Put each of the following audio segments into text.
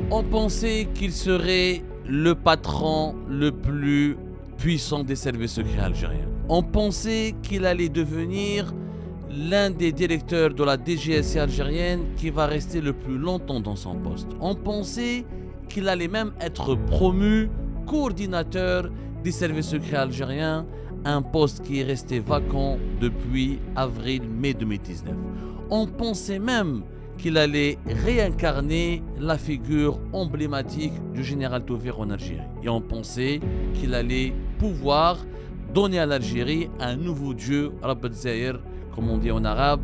On pensait qu'il serait le patron le plus puissant des services secrets algériens. On pensait qu'il allait devenir l'un des directeurs de la DGSI algérienne qui va rester le plus longtemps dans son poste. On pensait qu'il allait même être promu coordinateur des services secrets algériens, un poste qui est resté vacant depuis avril-mai 2019. On pensait même qu'il allait réincarner la figure emblématique du général Tofir en Algérie. Et on pensait qu'il allait pouvoir donner à l'Algérie un nouveau dieu, Rabb Zahir, comme on dit en arabe,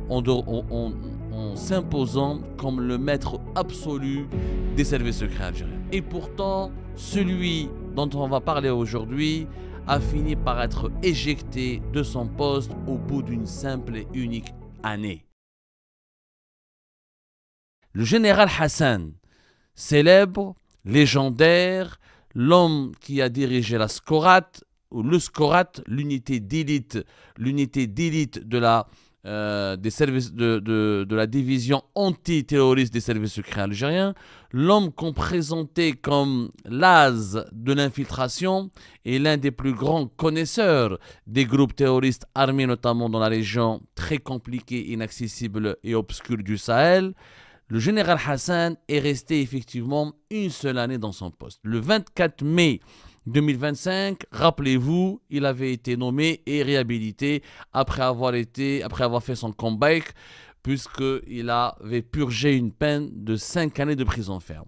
en s'imposant comme le maître absolu des services secrets algériens. Et pourtant, celui dont on va parler aujourd'hui a fini par être éjecté de son poste au bout d'une simple et unique année. Le général Hassan, célèbre, légendaire, l'homme qui a dirigé la Skorat, ou le Skorat, l'unité d'élite de la, des services de la division antiterroriste des services secrets algériens, l'homme qu'on présentait comme l'as de l'infiltration et l'un des plus grands connaisseurs des groupes terroristes armés, notamment dans la région très compliquée, inaccessible et obscure du Sahel. Le général Hassan est resté effectivement une seule année dans son poste. Le 24 mai 2025, rappelez-vous, il avait été nommé et réhabilité après avoir fait son comeback, puisqu'il avait purgé une peine de 5 années de prison ferme.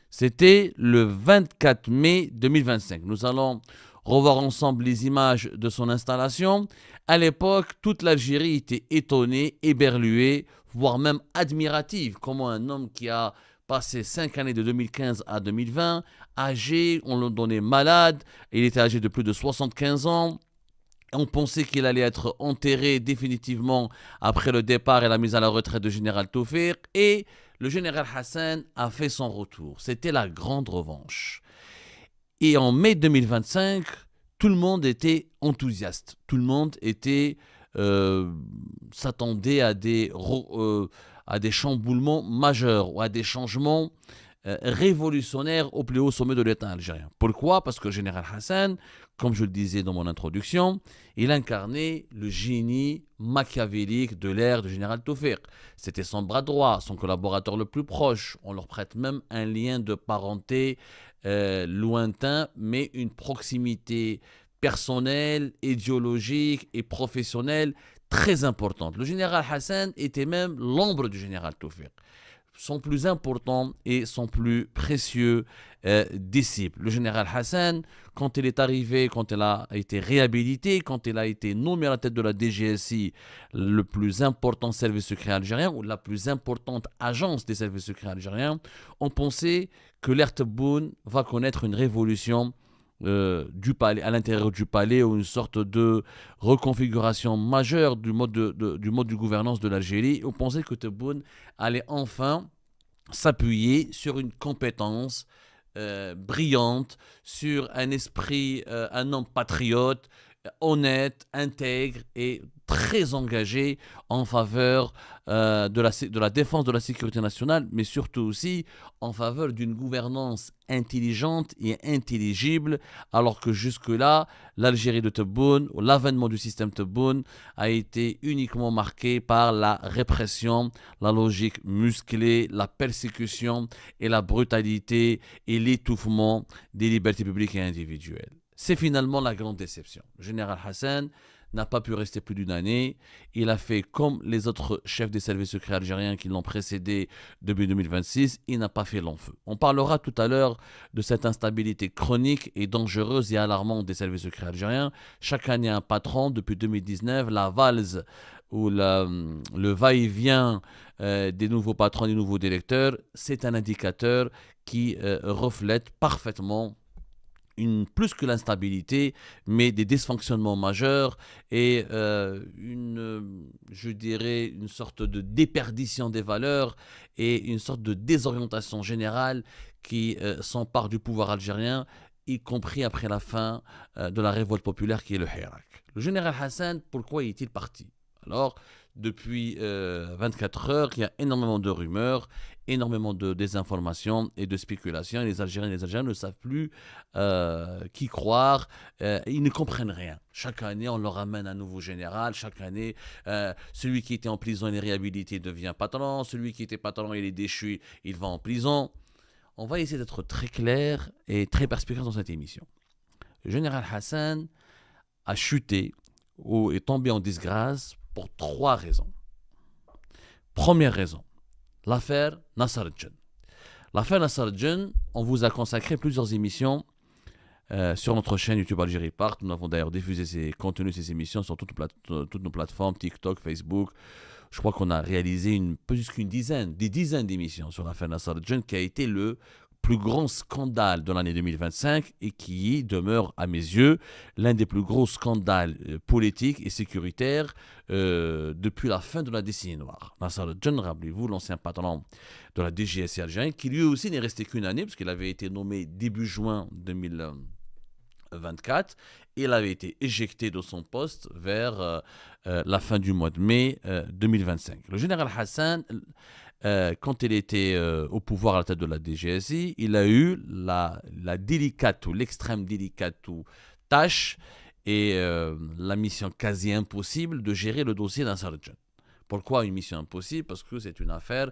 C'était le 24 mai 2025. Nous allons revoir ensemble les images de son installation. À l'époque, toute l'Algérie était étonnée, éberluée, voire même admirative. Comment un homme qui a passé 5 années de 2015 à 2020, âgé, on le donnait malade, il était âgé de plus de 75 ans. On pensait qu'il allait être enterré définitivement après le départ et la mise à la retraite de général Tofir. Et le général Hassan a fait son retour. C'était la grande revanche. Et en mai 2025, tout le monde était enthousiaste. Tout le monde s'attendait à des chamboulements majeurs ou à des changements révolutionnaires au plus haut sommet de l'État algérien. Pourquoi ? Parce que le général Hassan, comme je le disais dans mon introduction, il incarnait le génie machiavélique de l'ère du général Tofir. C'était son bras droit, son collaborateur le plus proche. On leur prête même un lien de parenté lointain, mais une proximité personnelle, idéologique et professionnelle très importante. Le général Hassan était même l'ombre du général Tofir, son plus important et son plus précieux disciple. Le général Hassan, quand il est arrivé, quand il a été réhabilité, quand il a été nommé à la tête de la DGSI, le plus important service secret algérien, ou la plus importante agence des services secrets algériens, on pensait que l'ère Tebboune va connaître une révolution du palais, à l'intérieur du palais, ou une sorte de reconfiguration majeure du mode de gouvernance de l'Algérie. On pensait que Tebboune allait enfin s'appuyer sur une compétence brillante, sur un esprit, un homme patriote, honnête, intègre et très engagé en faveur de la défense de la sécurité nationale, mais surtout aussi en faveur d'une gouvernance intelligente et intelligible, alors que jusque-là, l'Algérie de Tebboune, ou l'avènement du système Tebboune, a été uniquement marqué par la répression, la logique musclée, la persécution et la brutalité et l'étouffement des libertés publiques et individuelles. C'est finalement la grande déception. Le général Hassan n'a pas pu rester plus d'une année. Il a fait comme les autres chefs des services secrets algériens qui l'ont précédé depuis 2026. Il n'a pas fait long feu. On parlera tout à l'heure de cette instabilité chronique et dangereuse et alarmante des services secrets algériens. Chaque année, un patron. Depuis 2019, la valse ou le va-et-vient des nouveaux patrons, des nouveaux directeurs, c'est un indicateur qui reflète parfaitement plus que l'instabilité, mais des dysfonctionnements majeurs et je dirais, une sorte de déperdition des valeurs et une sorte de désorientation générale qui s'empare du pouvoir algérien, y compris après la fin de la révolte populaire qui est le Hirak. Le général Hassan, pourquoi est-il parti ? Alors, depuis 24 heures, il y a énormément de rumeurs, énormément de désinformation et de spéculation. Et les Algériens et les Algériens ne savent plus qui croire. Ils ne comprennent rien. Chaque année, on leur amène un nouveau général. Chaque année, celui qui était en prison, il est réhabilité, devient patron. Celui qui était patron, il est déchu, il va en prison. On va essayer d'être très clair et très perspicace dans cette émission. Le général Hassan a chuté ou est tombé en disgrâce pour 3 raisons. Première raison, l'affaire Nasser al-Jinn. L'affaire Nasser al-Jinn, on vous a consacré plusieurs émissions sur notre chaîne YouTube Algérie Part. Nous avons d'ailleurs diffusé ces contenus, ces émissions sur toutes nos plateformes, TikTok, Facebook. Je crois qu'on a réalisé plus qu'une dizaine, des dizaines d'émissions sur l'affaire Nasser al-Jinn, qui a été le plus grand scandale de l'année 2025 et qui demeure, à mes yeux, l'un des plus gros scandales politiques et sécuritaires depuis la fin de la décennie noire. Nasser al-Jinn, rappelez-vous, l'ancien patron de la DGSI algérienne, qui lui aussi n'est resté qu'une année, parce qu'il avait été nommé début juin 2024, et il avait été éjecté de son poste vers la fin du mois de mai 2025. Le général Hassan, quand il était au pouvoir à la tête de la DGSI, il a eu la délicate ou l'extrême délicate tâche et la mission quasi impossible de gérer le dossier Nasser al-Jinn. Pourquoi une mission impossible? Parce que c'est une affaire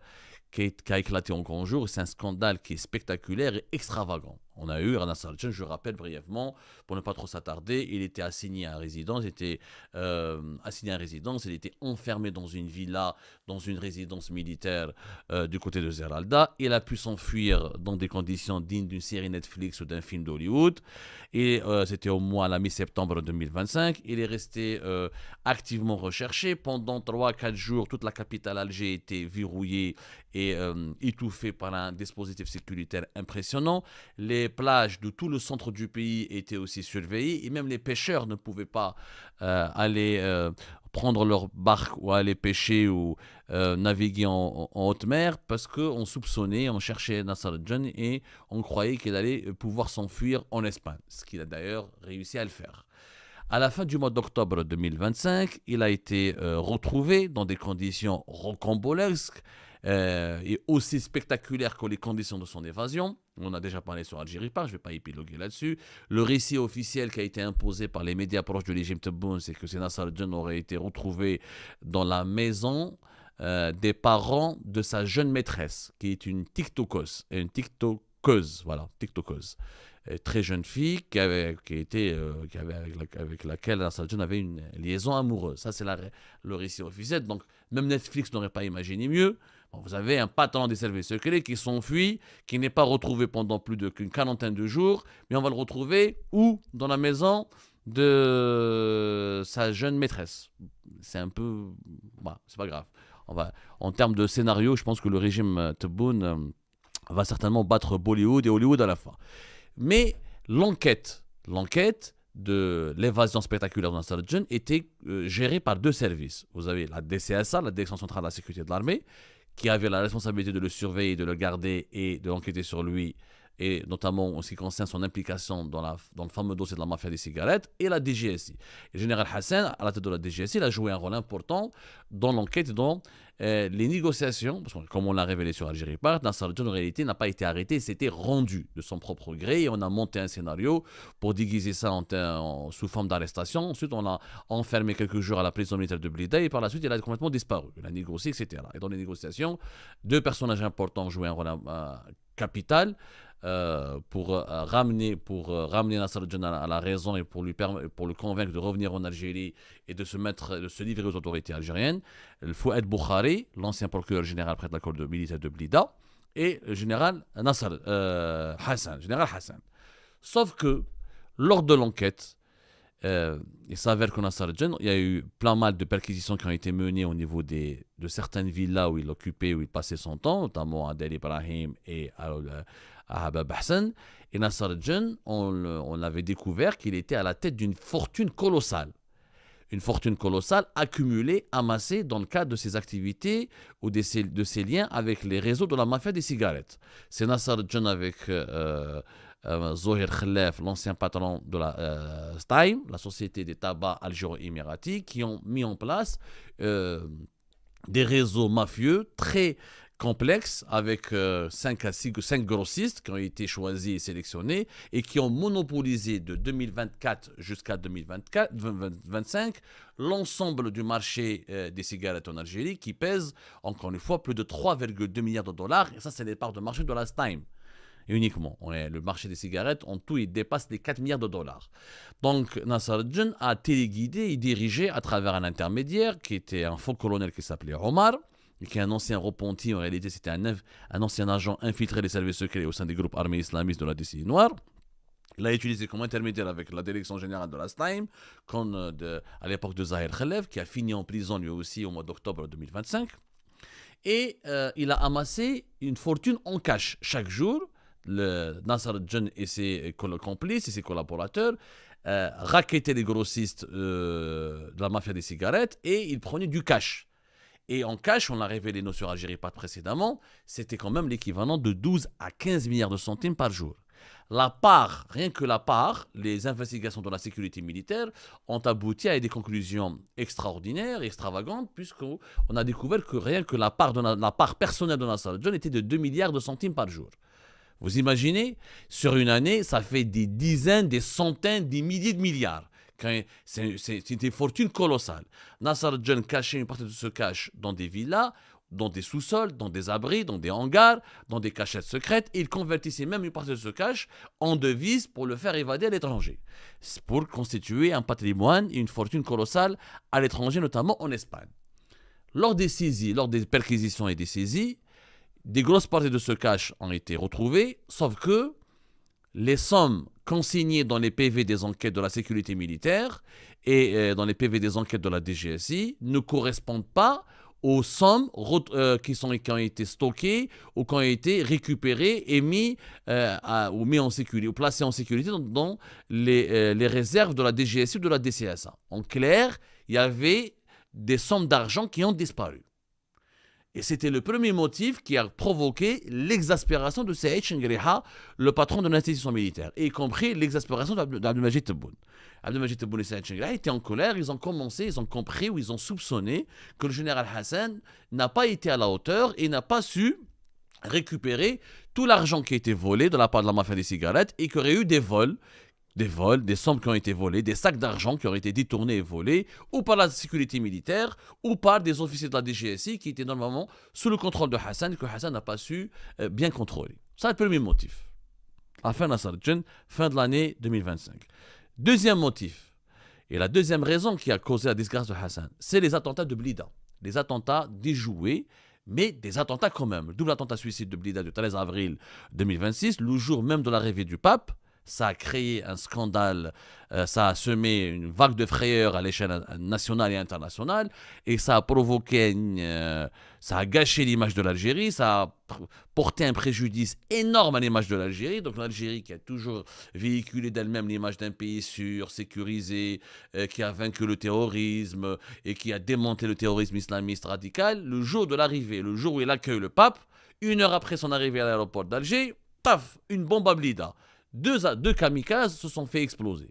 qui a éclaté en grand jour. C'est un scandale qui est spectaculaire et extravagant. On a eu Nasser al-Jinn, je rappelle brièvement, pour ne pas trop s'attarder, il était assigné à résidence, il était enfermé dans une villa, dans une résidence militaire du côté de Zeralda. Il a pu s'enfuir dans des conditions dignes d'une série Netflix ou d'un film d'Hollywood. Et c'était au mois, la mi-septembre 2025. Il est resté activement recherché. Pendant 3-4 jours, toute la capitale Alger était verrouillée et étouffée par un dispositif sécuritaire impressionnant. Les plages de tout le centre du pays étaient aussi surveillées et même les pêcheurs ne pouvaient pas aller prendre leur barque ou aller pêcher ou naviguer en haute mer parce qu'on soupçonnait, on cherchait Nasser al-Jinn et on croyait qu'il allait pouvoir s'enfuir en Espagne, ce qu'il a d'ailleurs réussi à le faire. À la fin du mois d'octobre 2025, il a été retrouvé dans des conditions rocambolesques et aussi spectaculaires que les conditions de son évasion. On a déjà parlé sur Algérie Part, je ne vais pas épiloguer là-dessus. Le récit officiel qui a été imposé par les médias proches de régime Tebboune, c'est que Nasser al-Jinn aurait été retrouvé dans la maison des parents de sa jeune maîtresse, qui est une TikTokeuse, très jeune fille avec laquelle Nasser al-Jinn avait une liaison amoureuse. Ça, c'est le récit officiel. Donc, même Netflix n'aurait pas imaginé mieux. Bon, vous avez un patron des services secrets qui s'enfuit, qui n'est pas retrouvé pendant plus qu'une quarantaine de jours, mais on va le retrouver où? Dans la maison de sa jeune maîtresse. C'est un peu... Bah, c'est pas grave. En termes de scénario, je pense que le régime Tebboune va certainement battre Bollywood et Hollywood à la fin. Mais l'enquête de l'évasion spectaculaire de Nasser al-Jinn était gérée par 2 services. Vous avez la DCSA, la Direction centrale de la sécurité de l'armée, qui avait la responsabilité de le surveiller, de le garder et de l'enquêter sur lui, et notamment en ce qui concerne son implication dans le fameux dossier de la mafia des cigarettes, et la DGSI. Le général Hassan, à la tête de la DGSI, il a joué un rôle important dans l'enquête, dans les négociations, parce que comme on l'a révélé sur Algérie Part, Nasser al-Jinn en réalité n'a pas été arrêté, s'était rendu de son propre gré, et on a monté un scénario pour déguiser ça sous forme d'arrestation. Ensuite, on l'a enfermé quelques jours à la prison militaire de Blida, et par la suite, il a complètement disparu. Il a négocié, etc. Et dans les négociations, 2 personnages importants ont joué un rôle capital pour ramener Nasser al-Jinn à la raison et pour le convaincre de revenir en Algérie et de se livrer aux autorités algériennes. Fouad Boukhari, l'ancien procureur général près de la cour militaire de Blida, et le général Hassan. Sauf que lors de l'enquête, il s'avère que Nasser al-Jinn, il y a eu plein mal de perquisitions qui ont été menées au niveau de certaines villas où il occupait, où il passait son temps, notamment à Del Ibrahim et à Habab Hassan. Et Nasser al-Jinn, on avait découvert qu'il était à la tête d'une fortune colossale. Une fortune colossale accumulée, amassée dans le cadre de ses activités ou de ses liens avec les réseaux de la mafia des cigarettes. C'est Nasser al-Jinn avec Zohir Khalaf, l'ancien patron de la STAIM, la société des tabacs algéro-émiratis, qui ont mis en place des réseaux mafieux très complexes avec 5 grossistes qui ont été choisis et sélectionnés et qui ont monopolisé de 2024 jusqu'à 2025 l'ensemble du marché des cigarettes en Algérie qui pèse, encore une fois, plus de 3,2 milliards de dollars. Et ça, c'est les parts de marché de la Stime. Uniquement. Le marché des cigarettes, en tout, il dépasse les 4 milliards de dollars. Donc, Nasser al-Jinn a téléguidé et dirigé à travers un intermédiaire qui était un faux colonel qui s'appelait Omar, et qui est un ancien repenti. En réalité, c'était un ancien agent infiltré des services secrets au sein des groupes armés islamistes de la décennie noire. Il l'a utilisé comme intermédiaire avec la direction générale de la STIME, à l'époque de Zahir Khelef, qui a fini en prison lui aussi au mois d'octobre 2025. Et il a amassé une fortune en cash chaque jour. Nasser al-Jinn et ses complices et ses collaborateurs rackettaient les grossistes de la mafia des cigarettes et ils prenaient du cash. Et en cash, on l'a révélé nous sur Algérie pas précédemment, c'était quand même l'équivalent de 12 à 15 milliards de centimes par jour. La part, rien que la part, les investigations de la sécurité militaire ont abouti à des conclusions extraordinaires, extravagantes, puisqu'on a découvert que rien que la part personnelle de Nasser al-Jinn était de 2 milliards de centimes par jour. Vous imaginez, sur une année, ça fait des dizaines, des centaines, des milliers de milliards. C'est une fortune colossale. Nasser al-Jinn cachait une partie de ce cash dans des villas, dans des sous-sols, dans des abris, dans des hangars, dans des cachettes secrètes. Et il convertissait même une partie de ce cash en devises pour le faire évader à l'étranger. C'est pour constituer un patrimoine et une fortune colossale à l'étranger, notamment en Espagne. Lors des saisies, lors des perquisitions et des saisies, des grosses parties de ce cash ont été retrouvées, sauf que les sommes consignées dans les PV des enquêtes de la sécurité militaire et dans les PV des enquêtes de la DGSI ne correspondent pas aux sommes qui ont été stockées ou qui ont été récupérées et mis en sécurité, ou placées en sécurité dans les réserves de la DGSI ou de la DCSA. En clair, il y avait des sommes d'argent qui ont disparu. Et c'était le premier motif qui a provoqué l'exaspération de Saïd Chengriha, le patron de l'institution militaire, y compris l'exaspération d'Abdelmajid Tebboune. Abdelmajid Tebboune et Saïd Chengriha étaient en colère, ils ont compris ou ils ont soupçonné que le général Hassan n'a pas été à la hauteur et n'a pas su récupérer tout l'argent qui a été volé de la part de la mafia des cigarettes et qu'il y aurait eu des vols, des sommes qui ont été volées, des sacs d'argent qui auraient été détournés et volés, ou par la sécurité militaire, ou par des officiers de la DGSI qui étaient normalement sous le contrôle de Hassan et que Hassan n'a pas su bien contrôler. C'est le premier motif. La fin de Nasser al-Jinn, fin de l'année 2025. Deuxième motif, et la deuxième raison qui a causé la disgrâce de Hassan, c'est les attentats de Blida. Les attentats déjoués, mais des attentats quand même. Le double attentat suicide de Blida du 13 avril 2026, le jour même de l'arrivée du pape. Ça a créé un scandale, ça a semé une vague de frayeur à l'échelle nationale et internationale, et ça a provoqué, ça a gâché l'image de l'Algérie, ça a porté un préjudice énorme à l'image de l'Algérie. Donc l'Algérie qui a toujours véhiculé d'elle-même l'image d'un pays sûr, sécurisé, qui a vaincu le terrorisme et qui a démonté le terrorisme islamiste radical, le jour de l'arrivée, le jour où il accueille le pape, 1 heure après son arrivée à l'aéroport d'Alger, paf, une bombe à Blida. Deux kamikazes se sont fait exploser.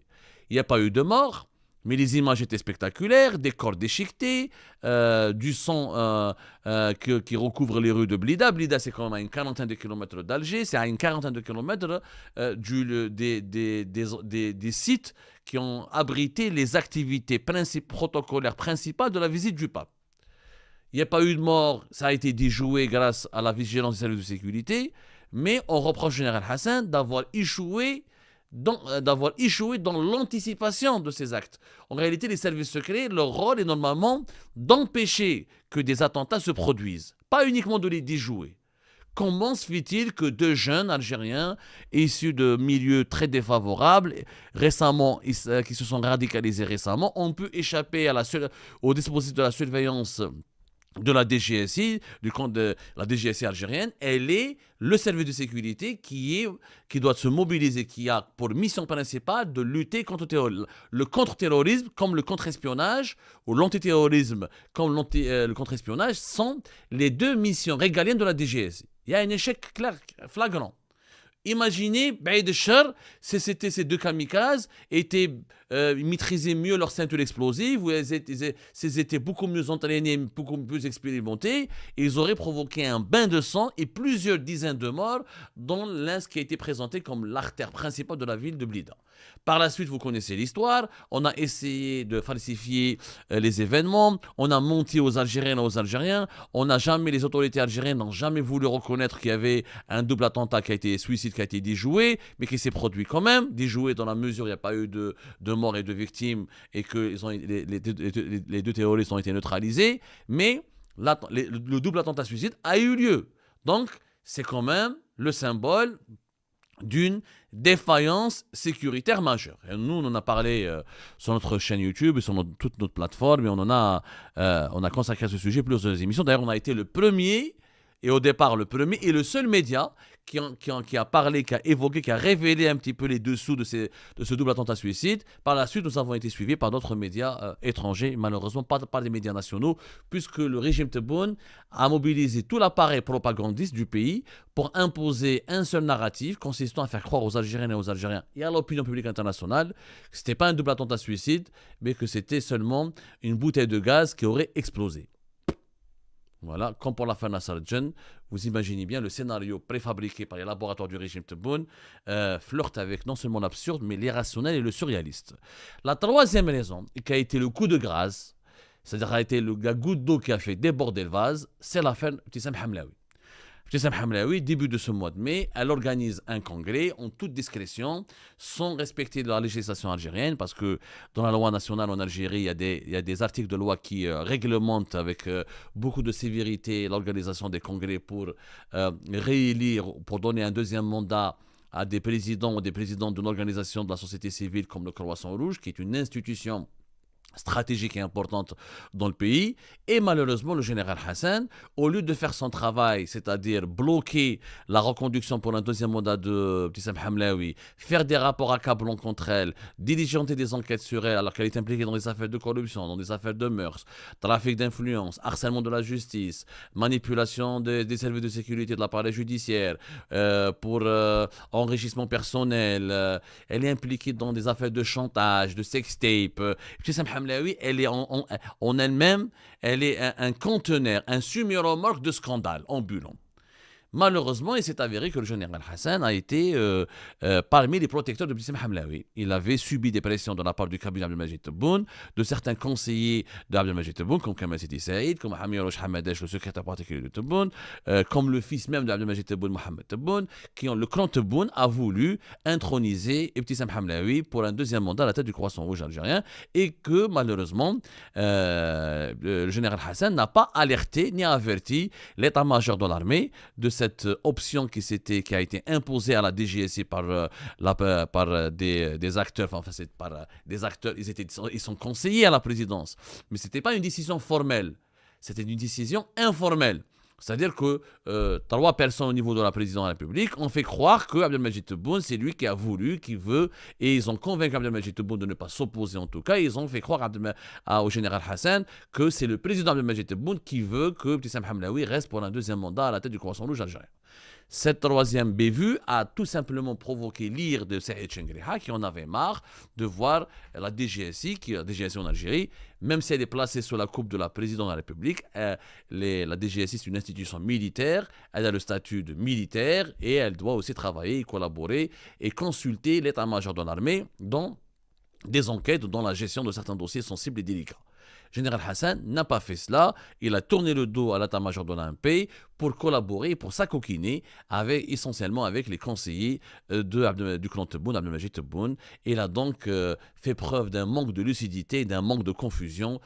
Il n'y a pas eu de mort, mais les images étaient spectaculaires, des corps déchiquetés, du sang qui recouvre les rues de Blida. Blida, c'est quand même à une quarantaine de kilomètres d'Alger, c'est à une quarantaine de kilomètres des sites qui ont abrité les activités protocolaires principales de la visite du pape. Il n'y a pas eu de mort, ça a été déjoué grâce à la vigilance des services de sécurité, mais on reproche au général Hassan d'avoir échoué dans l'anticipation de ces actes. En réalité, les services secrets, leur rôle est normalement d'empêcher que des attentats se produisent, pas uniquement de les déjouer. Comment se fait-il que 2 jeunes Algériens issus de milieux très défavorables, qui se sont radicalisés récemment, ont pu échapper au dispositif de la surveillance de la DGSI, du compte de la DGSI algérienne? Elle est le service de sécurité qui doit se mobiliser, qui a pour mission principale de lutter contre le contre-terrorisme comme le contre-espionnage, ou l'antiterrorisme comme le contre-espionnage, sont les 2 missions régaliennes de la DGSI. Il y a un échec clair, flagrant. Imaginez, Baïd Char, c'était ces 2 kamikazes, étaient ils maîtrisaient mieux leur ceinture explosive, ou ils étaient beaucoup mieux entraînés, beaucoup plus expérimentés, et ils auraient provoqué un bain de sang et plusieurs dizaines de morts dans ce qui a été présenté comme l'artère principale de la ville de Blida. Par la suite, vous connaissez l'histoire, on a essayé de falsifier les événements, on a menti aux Algériennes et aux Algériens, les autorités algériennes n'ont jamais voulu reconnaître qu'il y avait un double attentat suicide qui a été déjoué, mais qui s'est produit quand même, déjoué dans la mesure où il n'y a pas eu de morts et de victimes et que les deux terroristes ont été neutralisés, mais le double attentat suicide a eu lieu. Donc, c'est quand même le symbole d'une défaillance sécuritaire majeure. Et nous, on en a parlé sur notre chaîne YouTube et sur toute notre plateforme, et on a consacré à ce sujet plusieurs émissions. D'ailleurs, on a été le premier, et au départ le premier et le seul média qui a parlé, qui a évoqué, qui a révélé un petit peu les dessous de ce double attentat suicide. Par la suite, nous avons été suivis par d'autres médias étrangers, malheureusement pas par les médias nationaux, puisque le régime Tebboune a mobilisé tout l'appareil propagandiste du pays pour imposer un seul narratif consistant à faire croire aux Algériennes et aux Algériens et à l'opinion publique internationale que ce n'était pas un double attentat suicide, mais que c'était seulement une bouteille de gaz qui aurait explosé. Voilà, comme pour l'affaire Nasser-Djen, vous imaginez bien le scénario préfabriqué par les laboratoires du régime Tebboune flirte avec non seulement l'absurde, mais l'irrationnel et le surréaliste. La troisième raison, qui a été le coup de grâce, c'est-à-dire a été la goutte d'eau qui a fait déborder le vase, c'est l'affaire Ibtissam Hamlaoui. Ibtissam Hamlaoui, début de ce mois de mai, elle organise un congrès en toute discrétion, sans respecter la législation algérienne, parce que dans la loi nationale en Algérie, il y a des articles de loi qui réglementent avec beaucoup de sévérité l'organisation des congrès pour réélire, pour donner un deuxième mandat à des présidents ou des présidentes d'une organisation de la société civile comme le Croissant Rouge, qui est une institution stratégique et importante dans le pays. Et malheureusement, le général Hassan, au lieu de faire son travail, c'est-à-dire bloquer la reconduction pour un deuxième mandat de Ibtissam Hamlaoui, faire des rapports accablants contre elle, diligenter des enquêtes sur elle alors qu'elle est impliquée dans des affaires de corruption, dans des affaires de mœurs, trafic d'influence, harcèlement de la justice, manipulation des services de sécurité de l'appareil judiciaire, pour enrichissement personnel, elle est impliquée dans des affaires de chantage, de sextape. Ibtissam Hamlaoui, elle est en elle-même, elle est un conteneur, un semi-remorque de scandale ambulant. Malheureusement, il s'est avéré que le général Hassan a été parmi les protecteurs de Ibtissam Hamlaoui. Il avait subi des pressions de la part du cabinet Abdelmajid Tebboune, de certains conseillers d'Abdelmajid Tebboune, comme Kamal Sidi Saïd, comme Hamir Roch Hamadesh, le secrétaire particulier de Tebboune, comme le fils même d'Abdelmajid Tebboune, Mohamed Tebboune, le clan Tebboune a voulu introniser Ibtissam Hamlaoui pour un deuxième mandat à la tête du Croissant Rouge algérien, et que malheureusement, le général Hassan n'a pas alerté ni averti l'état-major de l'armée de cette option qui a été imposée à la DGSI par des acteurs, enfin c'est par des acteurs, ils sont conseillers à la présidence, mais c'était pas une décision formelle, c'était une décision informelle. C'est-à-dire que 3 personnes au niveau de la présidence de la République ont fait croire que Abdelmajid Tebboune, c'est lui qui a voulu, qui veut, et ils ont convaincu Abdelmajid Tebboune de ne pas s'opposer en tout cas. Ils ont fait croire au général Hassan que c'est le président Abdelmajid Tebboune qui veut que Ibtissam Hamlaoui reste pour un deuxième mandat à la tête du Croissant Rouge algérien. Cette troisième bévue a tout simplement provoqué l'ire de Saïd Chengriha, qui en avait marre de voir la DGSI, la DGSI en Algérie, même si elle est placée sous la coupe de la présidence de la République, la DGSI c'est une institution militaire, elle a le statut de militaire et elle doit aussi travailler, collaborer et consulter l'état-major de l'armée dans des enquêtes, dans la gestion de certains dossiers sensibles et délicats. Général Hassan n'a pas fait cela, il a tourné le dos à l'état-major de l'AMP pour collaborer, pour s'acoquiner essentiellement avec les conseillers du clan Tebboune, Abdelmajid Tebboune. Il a donc fait preuve d'un manque de lucidité, d'un manque de confusion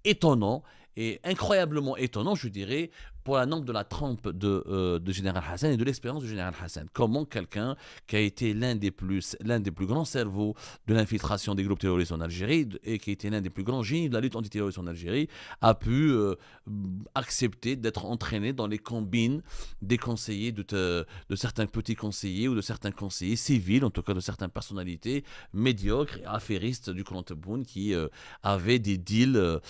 étonnant et incroyablement étonnant, je dirais, pour la nombre de la trempe de Général Hassan et de l'expérience du Général Hassan. Comment quelqu'un qui a été l'un des plus grands cerveaux de l'infiltration des groupes terroristes en Algérie et qui a été l'un des plus grands génies de la lutte antiterroriste en Algérie a pu accepter d'être entraîné dans les combines des conseillers, de certains petits conseillers ou de certains conseillers civils, en tout cas de certaines personnalités médiocres et affairistes du clan Tebboune qui avaient des deals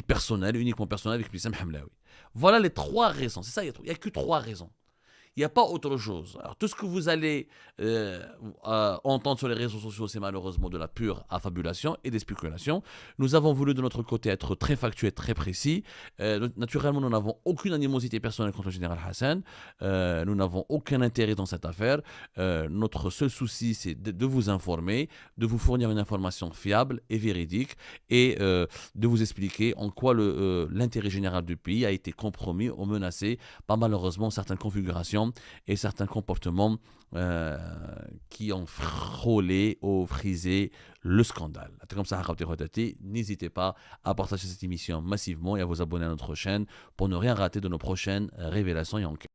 personnels, uniquement personnels avec Ibtissam Hamlaoui. Voilà les 3 raisons. C'est ça, il n'y a que 3 raisons. Il n'y a pas autre chose. Alors, tout ce que vous allez entendre sur les réseaux sociaux, c'est malheureusement de la pure affabulation et des spéculations. Nous avons voulu de notre côté être très factuels, très précis. Naturellement, nous n'avons aucune animosité personnelle contre le général Hassan. Nous n'avons aucun intérêt dans cette affaire. Notre seul souci, c'est de vous informer, de vous fournir une information fiable et véridique et de vous expliquer en quoi l'intérêt général du pays a été compromis ou menacé par malheureusement certaines configurations et certains comportements qui ont frôlé ou frisé le scandale. Comme ça, n'hésitez pas à partager cette émission massivement et à vous abonner à notre chaîne pour ne rien rater de nos prochaines révélations et enquêtes.